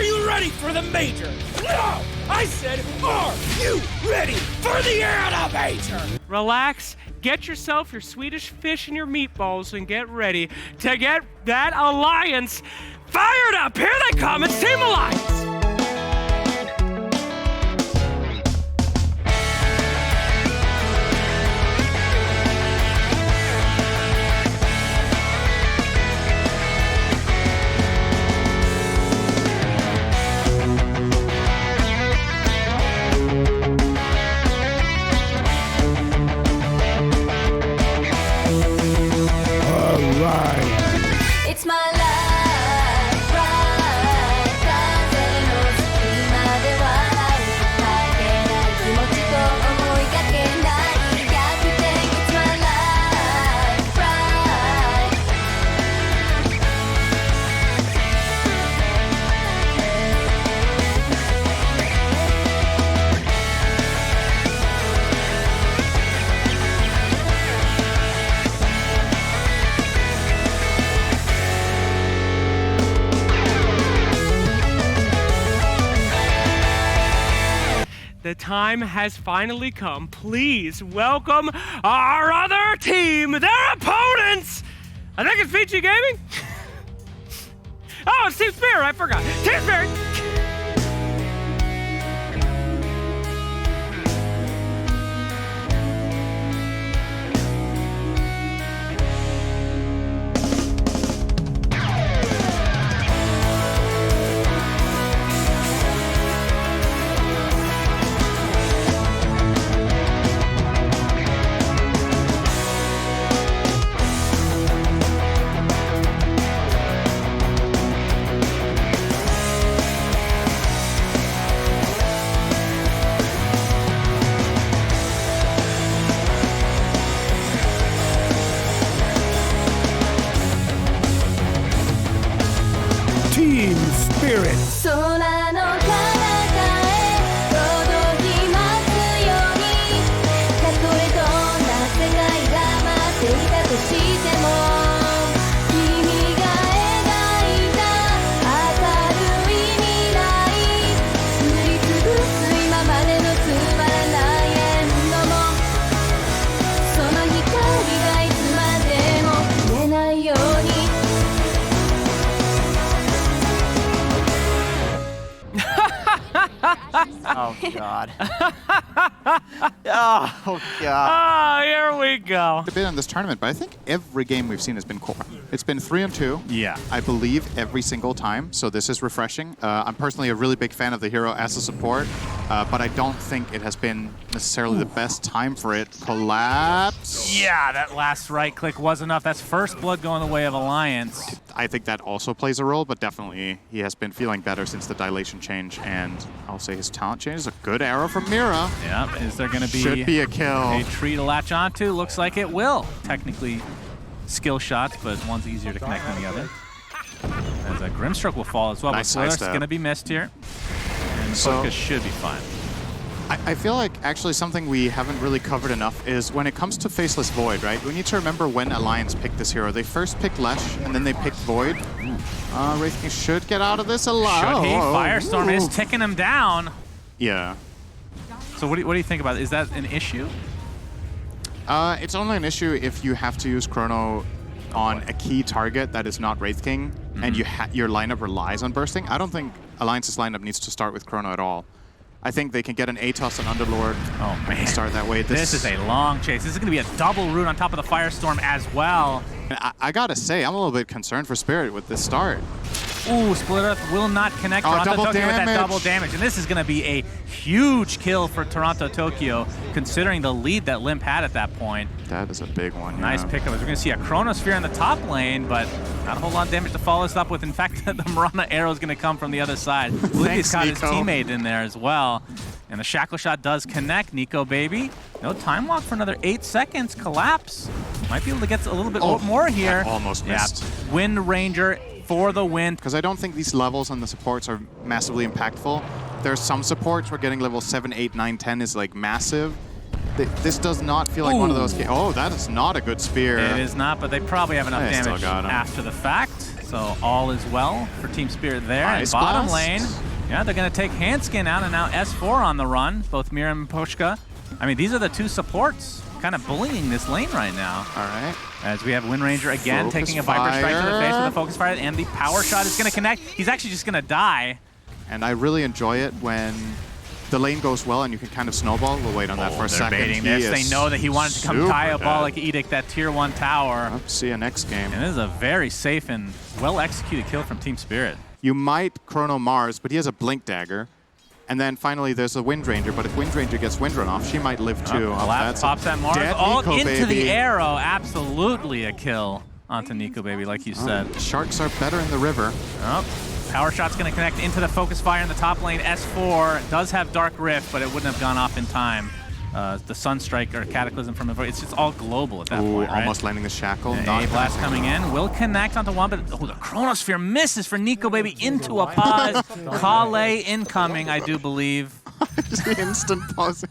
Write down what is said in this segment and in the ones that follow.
Are you ready for the major? No! I said, are you ready for the AniMajor? Relax, get yourself your Swedish fish and your meatballs and get ready to get that alliance fired up. Here they come, it's Team Alliance. It's my life, right? 風の隙間で笑うかけない気持ちと思いがけない逆転 It's my life, right? The time has finally come. Please welcome our other team, their opponents. I think it's Vici Gaming. Oh, it's Team Spirit, I forgot. Team Spirit. Team Spirit. 空の彼方へ届きますようにたとえどんな世界が待っていたとしても君が描いた明るい未来塗りつぶす今までのつまらないエンドもその光がいつまでも消えないようにOh God. Oh God. Oh, here we go. A bit on this tournament, but I think every game we've seen has been core. It's been 3-2. Yeah. I believe every single time, so this is refreshing. I'm personally a really big fan of the hero as a support, but I don't think it has been necessarily the best time for it. Collapse. Yeah, that last right click was enough. That's first blood going the way of Alliance. I think that also plays a role, but definitely he has been feeling better since the dilation change, and I'll say his talent change is a good arrow from Mira. Yeah, is there going to be Should be a kill. a tree to latch onto? Looks like it will. Technically skill shots, but one's easier to connect than the other. As a Grimstroke will fall as well, Nice but Slur's sidestep. going to be missed here. And So- Focus should be fine. I feel like actually something we haven't really covered enough is when it comes to Faceless Void, right? We need to remember when Alliance picked this hero. They first picked Lesh, and then they picked Void. Wraith King should get out of this alive. Should he? Firestorm is ticking him down. Yeah. So what do you think about it? Is that an issue? It's only an issue if you have to use Chrono on a key target that is not Wraith King, and your lineup relies on bursting. I don't think Alliance's lineup needs to start with Chrono at all. I think they can get an Atos and Underlord and start that way. This is a long chase. This is going to be a double rune on top of the Firestorm as well. I gotta say, I'm a little bit concerned for Spirit with this start. Ooh, Split Earth will not connect Toronto double Tokyo with that damage. double damage. And this is going to be a huge kill for Toronto Tokyo, considering the lead that Limp had at that point. That is a big one. Nice yeah. pickup. We're going to see a Chronosphere in the top lane, but not a whole lot of damage to follow this up with. In fact, the Mirana arrow is going to come from the other side. He's got his teammate in there as well. And the Shackle Shot does connect. Nico, baby. No time walk for another 8 seconds. Collapse. Might be able to get a little bit more here. Almost missed. Yeah. Wind Ranger for the win. Because I don't think these levels on the supports are massively impactful. There are some supports where getting level 7, 8, 9, 10 is like massive. This does not feel like one of those games. Oh, that is not a good spear. It is not, but they probably have enough They still damage got him. after the fact. So all is well for Team Spirit there. Ice And bottom Blast. lane, yeah, they're going to take Handskin out, and now S4 on the run, both Miriam and Poshka. I mean, these are the two supports kind of bullying this lane right now. All right. As we have Wind Ranger again Focus taking a Viper strike to the face fire. with a focus fire, and the power shot is going to connect. He's actually just going to die. And I really enjoy it when the lane goes well and you can kind of snowball. We'll wait on that for a They're second. baiting He this. is They know that he wanted to come super diabolic dead. edict that tier 1 tower. See you next game. And this is a very safe and well-executed kill from Team Spirit. You might Chrono Mars, but he has a Blink Dagger. And then finally there's a Wind Ranger, but if Wind Ranger gets Wind Run off, she might live too. Collapse pops that Mars. dead All Nico, into baby. the arrow. Absolutely a kill onto Nico, baby, like you said. Sharks are better in the river. Oh, power shot's going to connect into the focus fire in the top lane. S4 does have Dark Rift, but it wouldn't have gone off in time. The Sunstrike or Cataclysm from Invictus, it's just all global at that Ooh, point, right? almost landing the shackle. And Not A-Blast coming in, will connect onto one, but the Chronosphere misses for Nico, baby, into a pause. Kale incoming, I do believe. just the instant pause.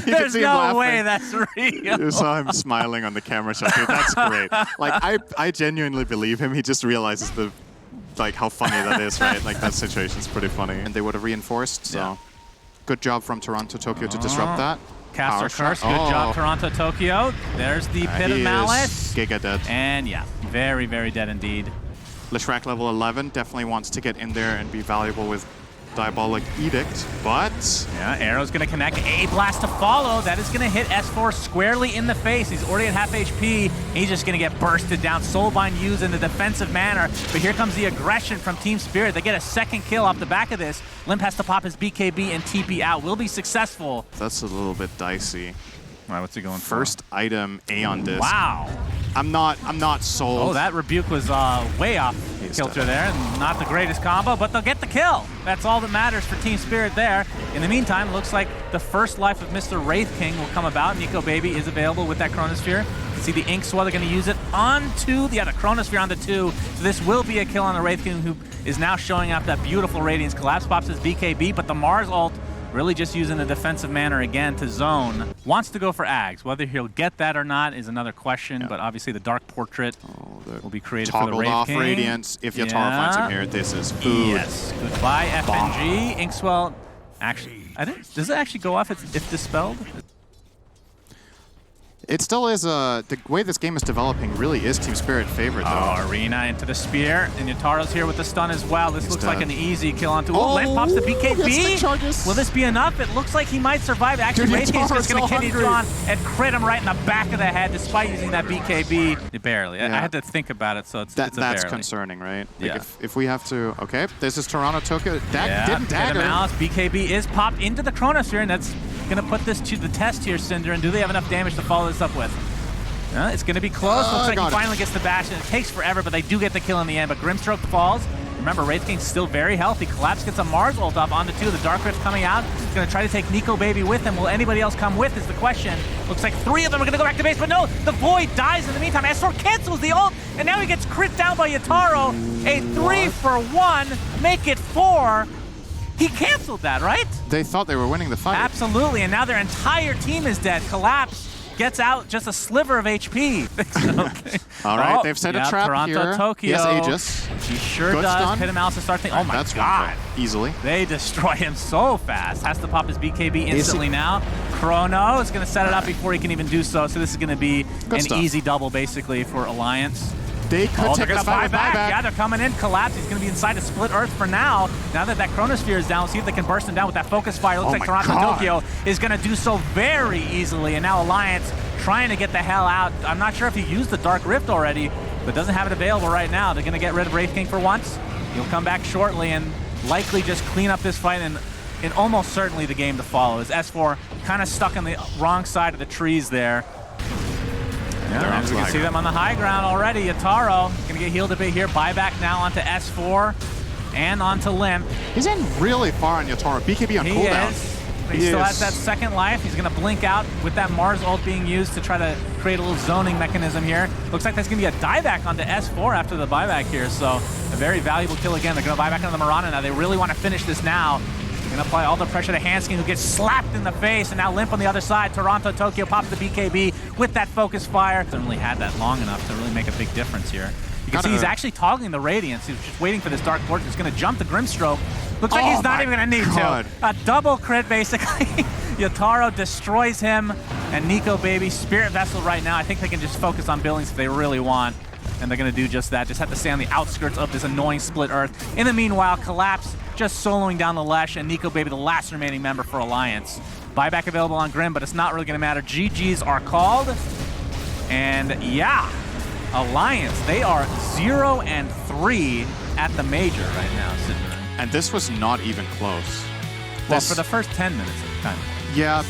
There's no way that's real. You saw him smiling on the camera shot. Dude, that's great. Like I genuinely believe him. He just realizes how funny that is, right? Like that situation's pretty funny. And they would have reinforced. So Yeah. good job from Toronto Tokyo to disrupt that. Caster Power Curse, shot. good job, Oh. Toronto Tokyo. There's the Pit of He Malice. is Giga dead. And yeah, very, very dead indeed. Leshrac level 11 definitely wants to get in there and be valuable with Diabolic Edict, but Yeah, arrow's gonna connect. A-Blast to follow. That is gonna hit S4 squarely in the face. He's already at half HP. He's just gonna get bursted down. Soulbind used in a defensive manner. But here comes the aggression from Team Spirit. They get a second kill off the back of this. Limp has to pop his BKB and TP out. Will be successful. that's a little bit dicey. All right, what's he going for? First item, Aeon Disc. Wow. I'm not sold. Oh, that rebuke was way off kilter there, and not the greatest combo, but they'll get the kill. That's all that matters for Team Spirit there. In the meantime, looks like the first life of Mr. Wraith King will come about. Nico Baby is available with that Chronosphere. You can see the Ink Swell, they're going to use it onto the Chronosphere on the 2. So this will be a kill on the Wraith King, who is now showing off that beautiful Radiance. Collapse pops his BKB, but the Mars ult really just using a defensive manner again to zone. Wants to go for Ags. Whether he'll get that or not is another question, but obviously the Dark Portrait will be created for the Toggled Wraith off King. Radiance. If Yatara finds him here, this is food. Yes. Goodbye, FNG. Inkswell, actually, does it actually go off if dispelled? It still is the way this game is developing really is Team Spirit favorite though. Oh, Arena into the spear, and Yataro's here with the stun as well. This looks like dead. an easy kill onto. Oh, Len pops the yes, the BKB. charges. Will this be enough? It looks like he might survive. Actually, Dude, Wraith King's Yataro's just going to so continue hungry. on and crit him right in the back of the head, despite using that BKB. Barely. I Yeah. had to think about it, so it's That's barely. concerning, right? Like Yeah. if we have to, okay, this is Toronto Tokyo. Yeah, Didn't Pit of dagger. Malice. BKB is popped into the Chronosphere, and that's going to put this to the test here, Cinder. And do they have enough damage to follow this up with? It's going to be close. Looks like he got it. finally gets the bash, and it takes forever, but they do get the kill in the end. But Grimstroke falls. Remember, Wraith King's still very healthy. Collapse gets a Mars ult up onto 2. The Dark Rift coming out. He's going to try to take Nico Baby with him. Will anybody else come with is the question. Looks like 3 of them are going to go back to base, but no, the Void dies in the meantime. S4 cancels the ult, and now he gets crit down by Yataro. A 3-for-1, make it 4. He canceled that, right? They thought they were winning the fight. Absolutely, and now their entire team is dead. Collapse gets out just a sliver of HP. Okay. All right, Oh, they've set yeah, a trap Toronto, here. Tokyo. Yes, Aegis. He sure Good does. stun. Pit of Malice to start thinking, oh my That's god. one kill. Easily. They destroy him so fast. Has to pop his BKB instantly now. Chrono is going to set it up before he can even do so. So this is going to be an stuff. easy double, basically, for Alliance. They could Oh, they're take going this to buy fight with back. buyback. Yeah, they're coming in. Collapse. He's going to be inside a split earth for now. Now that that Chronosphere is down, we'll see if they can burst him down with that focus fire. Looks Oh like my Toronto God. Tokyo is going to do so very easily. And now Alliance trying to get the hell out. I'm not sure if he used the Dark Rift already, but doesn't have it available right now. They're going to get rid of Wraith King for once. He'll come back shortly and likely just clean up this fight and almost certainly the game to follow. As S4 kind of stuck on the wrong side of the trees there. They're Yeah, on as the we can high see ground. them on the high ground already. Yataro gonna get healed a bit here. Buyback now onto S4 and onto Limp. He's in really far on Yatara. BKB on He cooldown. is. He still has that second life. He's gonna blink out with that Mars ult being used to try to create a little zoning mechanism here. Looks like that's gonna be a dieback onto S4 after the buyback here. So a very valuable kill again. They're gonna buy back onto the Marana now. They really want to finish this now. Gonna apply all the pressure to Hanskin, who gets slapped in the face, and now Limp on the other side. Toronto Tokyo pops the BKB with that focus fire. Doesn't really had that long enough to really make a big difference here. You can see he's actually toggling the Radiance. He's just waiting for this Dark Fortress. He's gonna jump the Grimstroke. Looks like he's not even gonna need to. A double crit, basically. Yotaro destroys him, and Nico Baby, Spirit Vessel right now. I think they can just focus on Billings if they really want. And they're going to do just that. Just have to stay on the outskirts of this annoying split Earth. In the meanwhile, Collapse just soloing down the Lesh, and Nico Baby, the last remaining member for Alliance. Buyback available on Grim, but it's not really going to matter. GGs are called. And yeah, Alliance, they are 0-3 at the major right now, Sidney. And this was not even close. Well, for the first 10 minutes of the time. Yeah,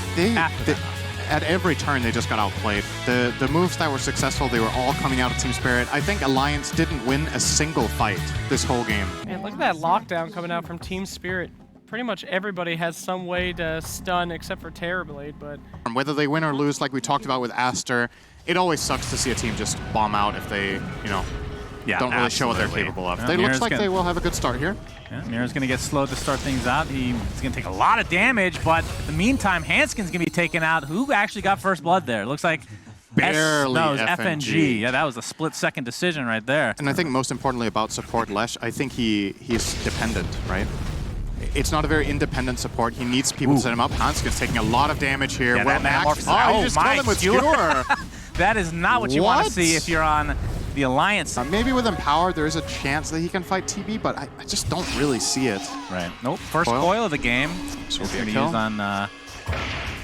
at every turn they just got outplayed. The moves that were successful, they were all coming out of Team Spirit. I think Alliance didn't win a single fight this whole game. Man, look at that lockdown coming out from Team Spirit. Pretty much everybody has some way to stun except for Terrorblade, but... Whether they win or lose, like we talked about with Aster, it always sucks to see a team just bomb out if they, you know, don't really show what they're capable of. It looks like they will have a good start here. Yeah, Mira's going to get slowed to start things out. He's going to take a lot of damage, but in the meantime, Hanskin's going to be taken out. Who actually got first blood there? It looks like barely it was FNG. Yeah, that was a split-second decision right there. And I think most importantly about support Lesh, I think he's dependent, right? It's not a very independent support. He needs people to set him up. Hanskin's taking a lot of damage here. Yeah, well, he just killed him with Skewer. That is not what you want to see if you're on the Alliance. Maybe with Empower, there is a chance that he can fight TB, but I just don't really see it. Right. Nope. First coil of the game. So we're going to use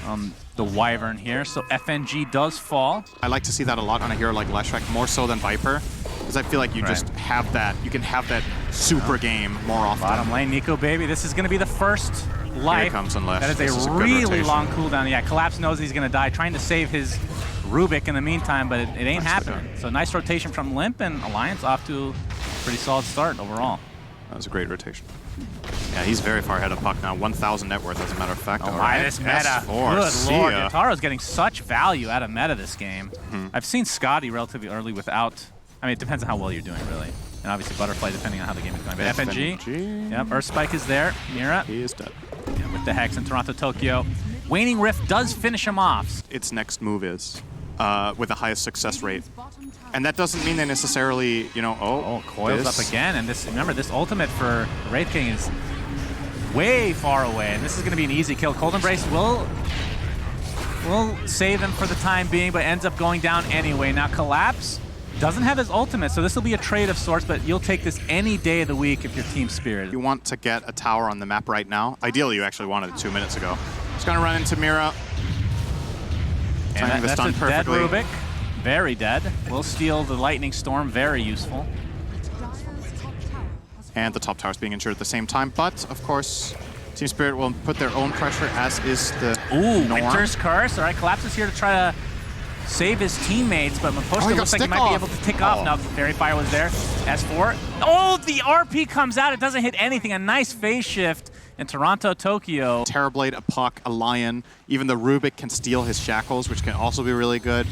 on the Wyvern here. So FNG does fall. I like to see that a lot on a hero like Leshek, more so than Viper, because I feel like you just have that. You can have that super game more often. Bottom lane, Nico Baby. This is going to be the first life. Here comes Unleashed. That is a really long cooldown. Yeah, Collapse knows he's going to die, trying to save his Rubik in the meantime, but it ain't happening. So nice rotation from Limp, and Alliance off to a pretty solid start overall. That was a great rotation. Yeah, he's very far ahead of Puck now. 1,000 net worth, as a matter of fact. Oh my, this meta. Good lord, Yotaro's getting such value out of meta this game. I've seen Scotty relatively early without, I mean, it depends on how well you're doing, really. And obviously Butterfly, depending on how the game is going. But FNG, yep, Earth Spike is there. Mira. He is dead. Yeah, with the Hex in Toronto, Tokyo. Waning Rift does finish him off. Its next move is with the highest success rate. And that doesn't mean they necessarily, you know, coils up again. And this, remember, this ultimate for Wraith King is way far away. And this is going to be an easy kill. Cold Embrace will save him for the time being, but ends up going down anyway. Now Collapse doesn't have his ultimate, so this will be a trade of sorts, but you'll take this any day of the week if you're Team Spirit. You want to get a tower on the map right now. Ideally, you actually wanted it 2 minutes ago. Just going to run into Mira. And that's a dead Rubik. Very dead. Will steal the Lightning Storm. Very useful. And the top tower's being injured at the same time. But, of course, Team Spirit will put their own pressure, as is the norm. Winter's Curse. All right, Collapse is here to try to save his teammates, but Maposhka looks like he might be able to tick off. Now, Fairy Fire was there. S4. Oh, the RP comes out. It doesn't hit anything. A nice phase shift. In Toronto, Tokyo. Terrorblade, a Puck, a Lion. Even the Rubik can steal his Shackles, which can also be really good.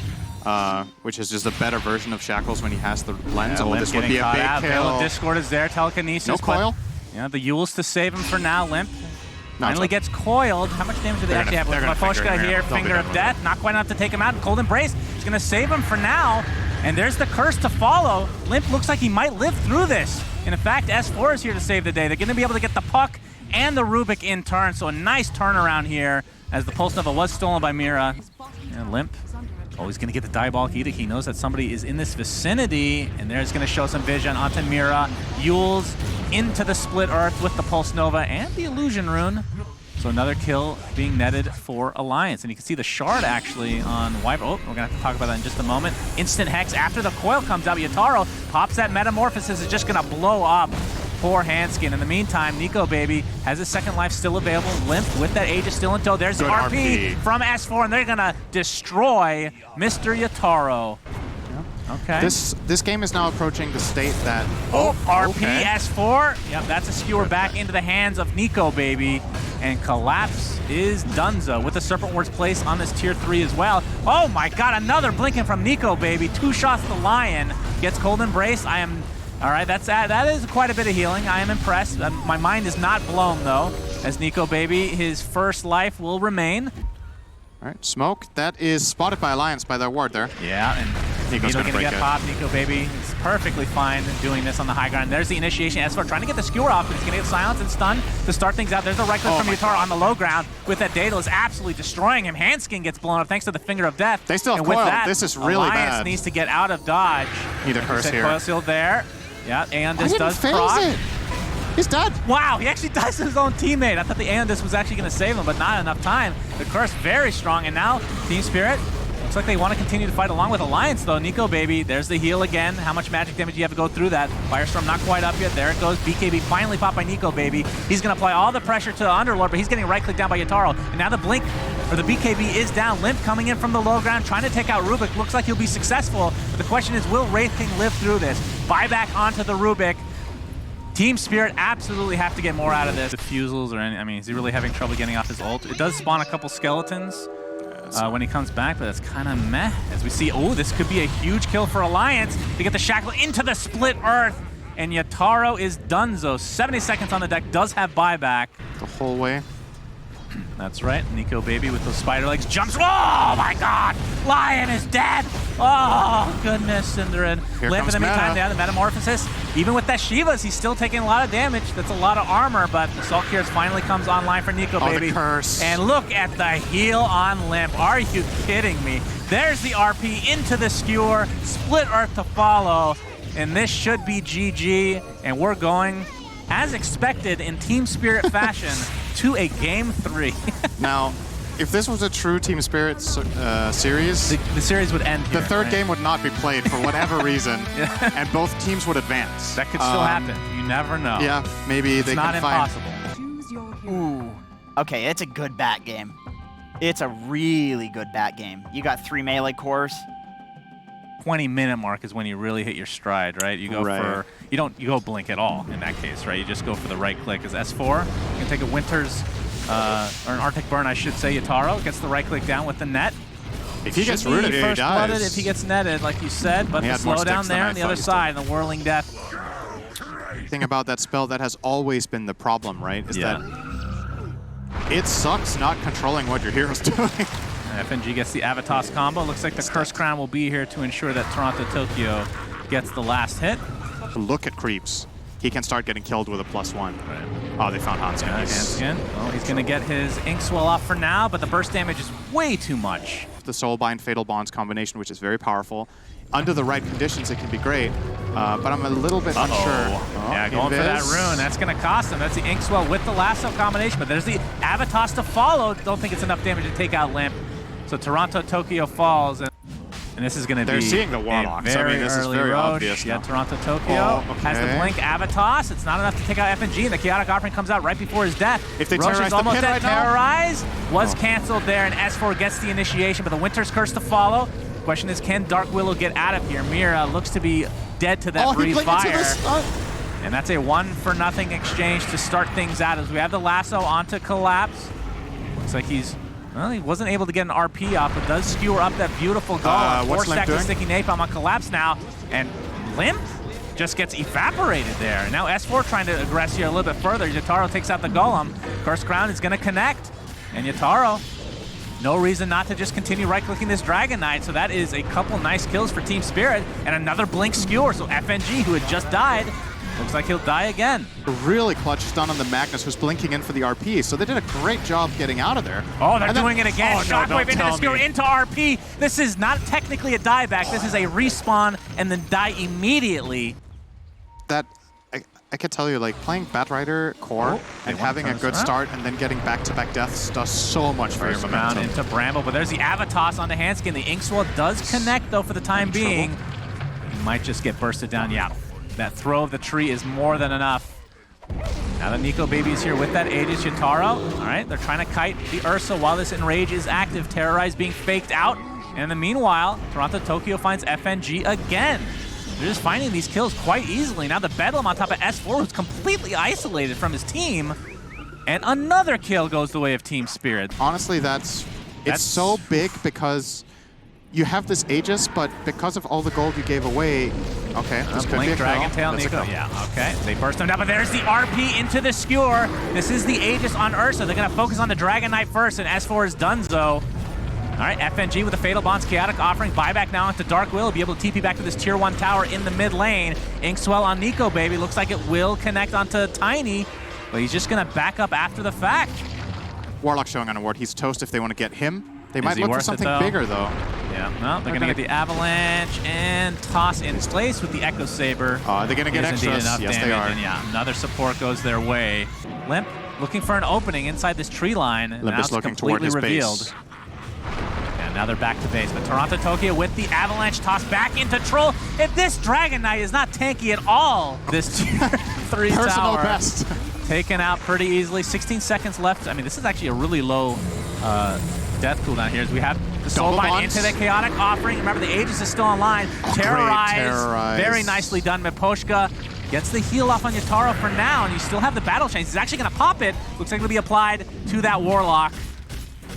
Which is just a better version of Shackles when he has the lens. Yeah, this would be a big kill. Discord is there, Telekinesis. No coil. Yeah, the Yules to save him for now. Limp finally gets coiled. How much damage do they actually have? With Maposhka here, Finger of Death. Not quite enough to take him out. Cold Embrace is going to save him for now. And there's the curse to follow. Limp looks like he might live through this. And in fact, S4 is here to save the day. They're going to be able to get the Puck and the Rubik in turn, so a nice turnaround here as the Pulse Nova was stolen by Mira. And Limp, always going to get the Diabolic Edict. He knows that somebody is in this vicinity, and there's going to show some vision onto Mira. Yules into the Split Earth with the Pulse Nova and the Illusion Rune. So another kill being netted for Alliance. And you can see the Shard actually on Wyvern. Oh, we're going to have to talk about that in just a moment. Instant Hex after the coil comes out. Yotaro pops that Metamorphosis, is just going to blow up poor Hanskin. In the meantime, Nico Baby has his second life still available. Limp with that Aegis still in tow. There's the RP from S4, and they're gonna destroy Mr. Yotaro. Okay. This game is now approaching the state that RP S4. Yep, that's a skewer back into the hands of Nico Baby, and Collapse is donezo with the Serpent Ward's place on this tier 3 as well. Oh my God! Another blinking from Nico Baby. 2 shots to Lion. Gets Cold Embrace. All right, that is quite a bit of healing. I am impressed. My mind is not blown, though. as Nico Baby, his first life will remain. All right, smoke. That is spotted by Alliance by their ward there. Yeah, and Nico's gonna get popped. Nico Baby is perfectly fine doing this on the high ground. There's the initiation. S4 trying to get the skewer off, but he's gonna get silence and stun to start things out. There's a right click from Yatoro on the low ground with that Daedalus absolutely destroying him. Handskin gets blown up thanks to the Finger of Death. They still have and with coil. that, This is really Alliance bad. needs to get out of dodge. Need a curse here. Coil seal there. Yeah, and this does phase proc. it. He's dead. Wow, he actually dies to his own teammate. I thought the Aeondis was actually going to save him, but not enough time. The curse very strong, and now Team Spirit looks like they want to continue to fight along with Alliance, though. Nico Baby, there's the heal again. How much magic damage do you have to go through that? Firestorm not quite up yet. There it goes. BKB finally popped by Nico Baby. He's going to apply all the pressure to the Underlord, but he's getting right-clicked down by Yatoro. And now the Blink, or the BKB is down. Limp coming in from the low ground, trying to take out Rubik. Looks like he'll be successful, but the question is, will Wraith King live through this? Buyback onto the Rubik. Team Spirit absolutely have to get more out of this. Diffusals or any, I mean, is he really having trouble getting off his ult? It does spawn a couple skeletons when he comes back, but that's kind of meh. As we see, oh, this could be a huge kill for Alliance to get the Shackle into the split earth. And Yatoro is donezo. 70 seconds on the deck, does have buyback. The whole way. That's right, Nico Baby with those spider legs jumps. Oh my god! Lion is dead! Oh goodness, Cinderin. Limp in the meantime, the Metamorphosis. Even with that Shivas, he's still taking a lot of damage. That's a lot of armor, but the Salt Cures finally comes online for Nico Baby. The curse. And look at the heal on Limp. Are you kidding me? There's the RP into the skewer, split earth to follow, and this should be GG, and we're going, as expected in Team Spirit fashion, to a Game 3. Now, if this was a true Team Spirit series, the series would end here, the third right? game would not be played for whatever reason, and both teams would advance. That could still happen. You never know. Yeah, maybe it's they not can find... impossible. Ooh. Okay, it's a good bat game. It's a really good bat game. You got 3 melee cores. 20-minute mark is when you really hit your stride, right? You go for, you go blink at all in that case, right? You just go for the right click. As S4, you can take a Winter's, or an Arctic Burn, I should say. Yatoro gets the right click down with the net. If he gets Should be rooted, he first blooded dies. if he gets netted, like you said, but the slowdown there on the other side, the Whirling Death. The thing about that spell, that has always been the problem, right? Is that it sucks not controlling what your hero's doing. FNG gets the Avatos combo. Looks like the Curse Crown will be here to ensure that Toronto Tokyo gets the last hit. Look at creeps. He can start getting killed with a +1. Right. Oh, they found Hanskin. Yeah, Hanskin. Well, he's going to get his Inkswell off for now, but the burst damage is way too much. The Soulbind Fatal Bonds combination, which is very powerful. Under the right conditions, it can be great, but I'm a little bit unsure. Yeah, going for that rune. That's going to cost him. That's the Inkswell with the lasso combination, but there's the Avatos to follow. Don't think it's enough damage to take out Limp. So Toronto Tokyo falls, and this is going to be They're seeing the Warlocks. I mean, this is very obvious. Yeah, Toronto Tokyo has the blink Avatos. It's not enough to take out FNG, and the Chaotic Offering comes out right before his death. If they Roche terrorize is the almost pit dead. right now. Terrorize was canceled there, and S4 gets the initiation, but the Winter's Curse to follow. Question is, can Dark Willow get out of here? Mira looks to be dead to that breeze fire. And that's a 1-for-0 exchange to start things out as we have the lasso onto Collapse. Looks like he's, well, he wasn't able to get an RP off, but does skewer up that beautiful golem. What's Limp doing? Sticky Napalm on Collapse now, and Limp just gets evaporated there. And now S4 trying to aggress here a little bit further. Yatoro takes out the golem. Curse Crown is going to connect, and Yatoro, no reason not to just continue right-clicking this Dragon Knight. So that is a couple nice kills for Team Spirit, and another blink skewer. So FNG, who had just died, looks like he'll die again. A really clutch stun on the Magnus, who's blinking in for the RP. So they did a great job getting out of there. Oh, they're doing it again. Oh, Shockwave into the skewer, into RP. This is not technically a dieback. This is a respawn and then die immediately. That, I could tell you, like, playing Batrider core and having a good start and then getting back-to-back deaths does so much for your momentum. Into Bramble, but there's the Avatos onto Hanskin. The Inkswell does connect, though, for the time being. He might just get bursted down. Yeah, that throw of the tree is more than enough. Now the Nico Baby's here with that Aegis Yatoro. All right, they're trying to kite the Ursa while this Enrage is active. Terrorize being faked out. And in the meanwhile, Toronto Tokyo finds FNG again. They're just finding these kills quite easily. Now the Bedlam on top of S4, who's completely isolated from his team. And another kill goes the way of Team Spirit. Honestly, it's so big because you have this Aegis, but because of all the gold you gave away, okay, this could be a Dragon kill. Tail, That's a Nico. kill. Yeah, okay. They burst him down, but there's the RP into the skewer. This is the Aegis on Ursa. They're going to focus on the Dragon Knight first, and S4 is donezo. All right, FNG with the Fatal Bonds, Chaotic offering buyback now into Dark Will. Be able to TP back to this tier 1 tower in the mid lane. Inkswell on Nico, baby. Looks like it will connect onto Tiny, but he's just going to back up after the fact. Warlock showing on a ward. He's toast if they want to get him. They might he look for worth it, something though? bigger, though. Yeah, no, they're going to get the Avalanche and toss in place with the Echo Saber. They're going to get extras. Yes, they are. And yeah, another support goes their way. Limp looking for an opening inside this tree line. Limp now is it's looking toward completely his revealed. base. And now they're back to base. But Toronto Tokyo with the Avalanche toss back into Troll. If this Dragon Knight is not tanky at all, this tier 3 Personal tower best. taken out pretty easily. 16 seconds left. I mean, this is actually a really low death cooldown here as we have the Soulbind into the Chaotic offering. Remember, the Aegis is still online. Terrorize. Very nicely done. Miposhka gets the heal off on Yataro for now, and you still have the battle chains. He's actually going to pop it. Looks like it'll be applied to that Warlock.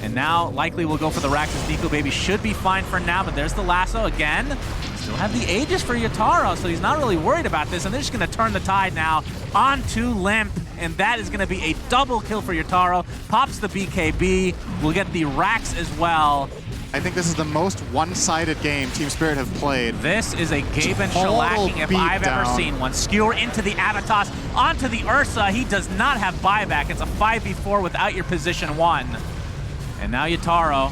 And now likely we'll go for the Raxus. Nico baby should be fine for now, but there's the lasso again. Still have the Aegis for Yataro, so he's not really worried about this, and they're just going to turn the tide now onto Limp, and that is going to be a double kill for Yataro. Pops the BKB. We'll get the Rax as well. I think this is the most one-sided game Team Spirit have played. This is a Gaben Total shellacking if I've ever beatdown. seen one. Skewer into the Avatos, onto the Ursa. He does not have buyback. It's a 5v4 without your position 1. And now Yataro,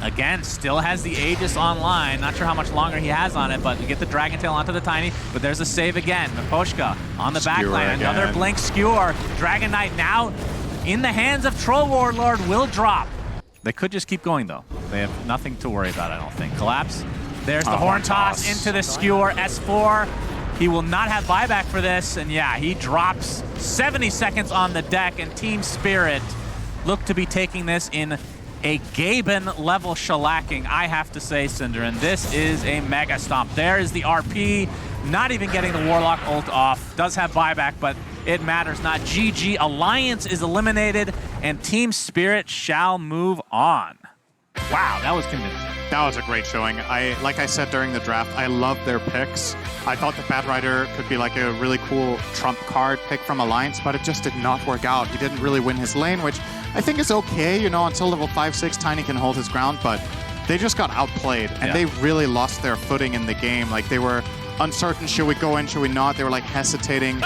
again, still has the Aegis online. Not sure how much longer he has on it, but we get the Dragon Tail onto the Tiny. But there's a save again. Miposhka on the back line. Another blink skewer. Dragon Knight now in the hands of Troll Warlord will drop. They could just keep going, though. They have nothing to worry about, I don't think. Collapse. There's the horn toss into the skewer. S4. He will not have buyback for this. And yeah, he drops 70 seconds on the deck. And Team Spirit look to be taking this in a Gaben-level shellacking, I have to say, Cinder. And this is a mega stomp. There is the RP. Not even getting the Warlock ult off. Does have buyback, but it matters not. GG. Alliance is eliminated, and Team Spirit shall move on. Wow, that was convincing. That was a great showing. Like I said during the draft, I love their picks. I thought the Bat Rider could be like a really cool trump card pick from Alliance, but it just did not work out. He didn't really win his lane, which I think is okay, you know, until level 5-6, Tiny can hold his ground, but they just got outplayed, and they really lost their footing in the game. Like, they were uncertain, should we go in, should we not? They were like hesitating.